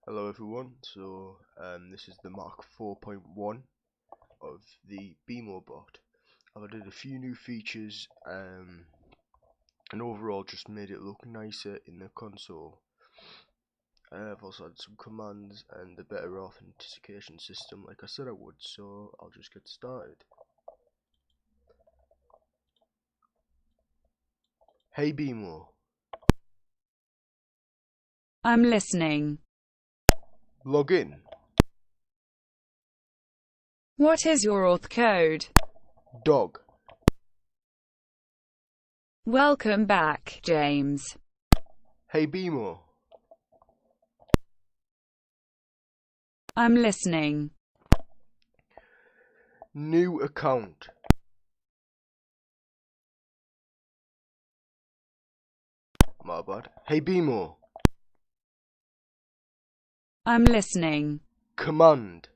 Hello everyone, this is the MK4.1 of the BMO bot. I've added a few new features and overall just made it look nicer in the console. I've also added some commands and a better authentication system like I said I would, so I'll just get started. Hey BMO. I'm listening. Log in. What is your auth code? Dog. Welcome back, James. Hey BMO. I'm listening. New account. My bad. Hey BMO. I'm listening. Command.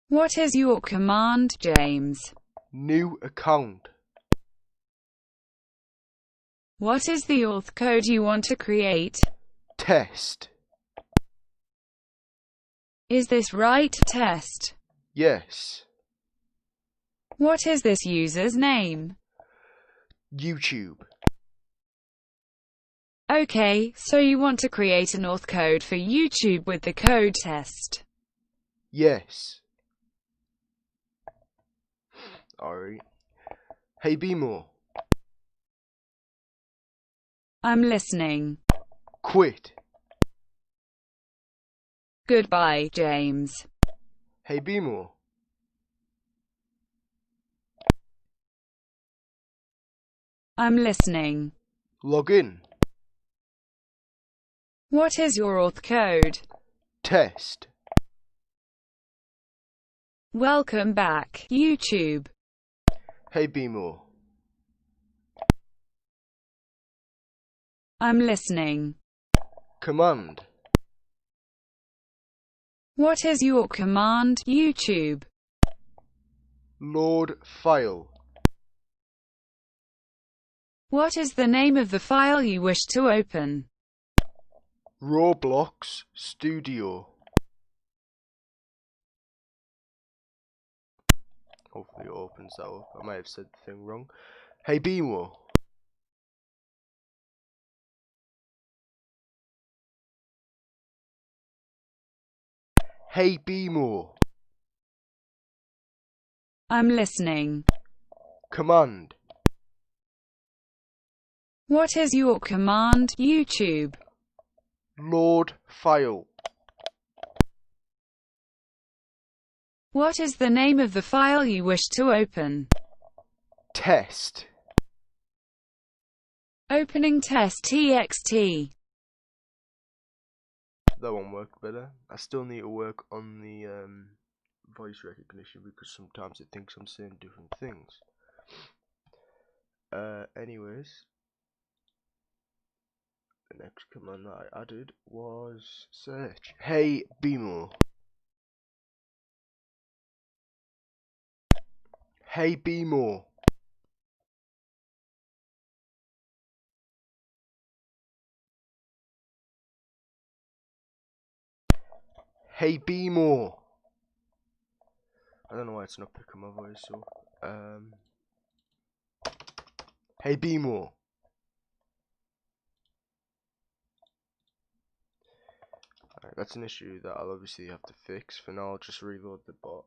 What is your command, James? New account. What is the auth code you want to create? Test. Is this right, test? Yes. What is this user's name? YouTube. Okay, so you want to create an auth code for YouTube with the code test. Yes. Alright. Hey BMO. I'm listening. Quit. Goodbye, James. Hey BMO. I'm listening. Log in. What is your auth code? Test. Welcome back, YouTube. Hey BMO. I'm listening. Command. What is your command, YouTube? Load file. What is the name of the file you wish to open? Roblox Studio. Hopefully it opens that up. I might have said the thing wrong. Hey BMO. Hey BMO. I'm listening. Command. What is your command, YouTube? Load file. What is the name of the file you wish to open? Test. Opening test.txt. That one worked better. I still need to work on the voice recognition because sometimes it thinks I'm saying different things. Anyways, the next command that I added was search. Hey BMO. Hey BMO. Hey BMO. I don't know why it's not picking my voice, so hey BMO. Alright, that's an issue that I'll obviously have to fix. For now I'll just reload the bot.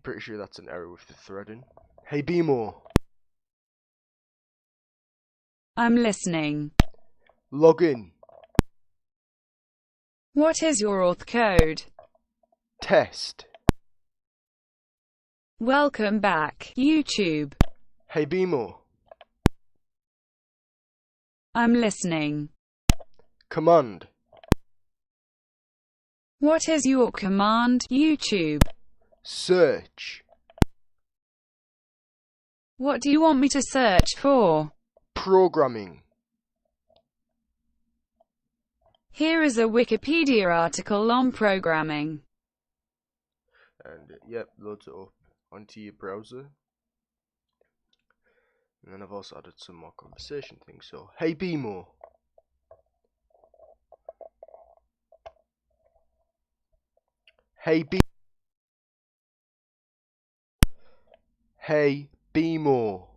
Pretty sure that's an error with the threading. Hey BMO. I'm listening. Log in. What is your auth code? Test. Welcome back, YouTube. Hey BMO. I'm listening. Command. What is your command, YouTube? Search. What do you want me to search for? Programming. Here is a Wikipedia article on programming. And yep, loads it up onto your browser. And then I've also added some more conversation things. So, hey BMO. Hey, be more.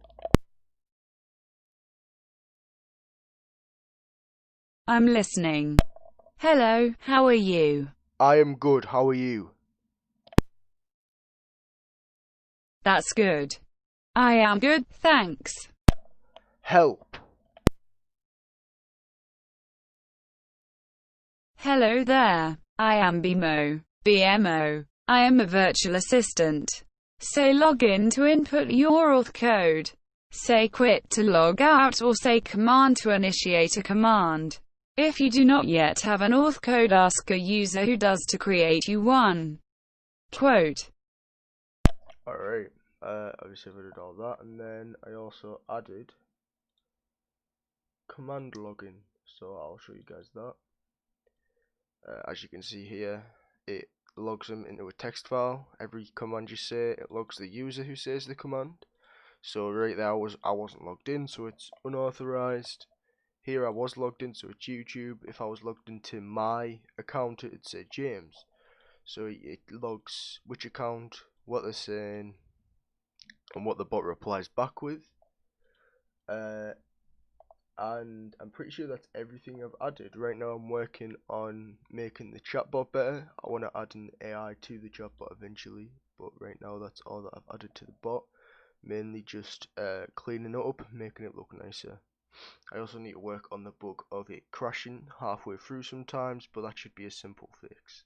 I'm listening. Hello, how are you? I am good, how are you? That's good. I am good, thanks. Help. Hello there. I am BMO. I am a virtual assistant. Say login to input your auth code. Say quit to log out, or say command to initiate a command. If you do not yet have an auth code, ask a user who does to create you one. Quote. Alright, obviously I did all that, and then I also added command login, so I'll show you guys that. As you can see here, it logs them into a text file. Every command you say, it logs the user who says the command. So right there I wasn't logged in, so it's unauthorized. Here I was logged in, so it's YouTube. If I was logged into my account, it'd say James. So it logs which account, what they're saying, and what the bot replies back with. And I'm pretty sure that's everything I've added. Right now I'm working on making the chatbot better. I want to add an AI to the chatbot eventually, but right now that's all that I've added to the bot. Mainly just cleaning it up, making it look nicer. I also need to work on the bug of it crashing halfway through sometimes, but that should be a simple fix.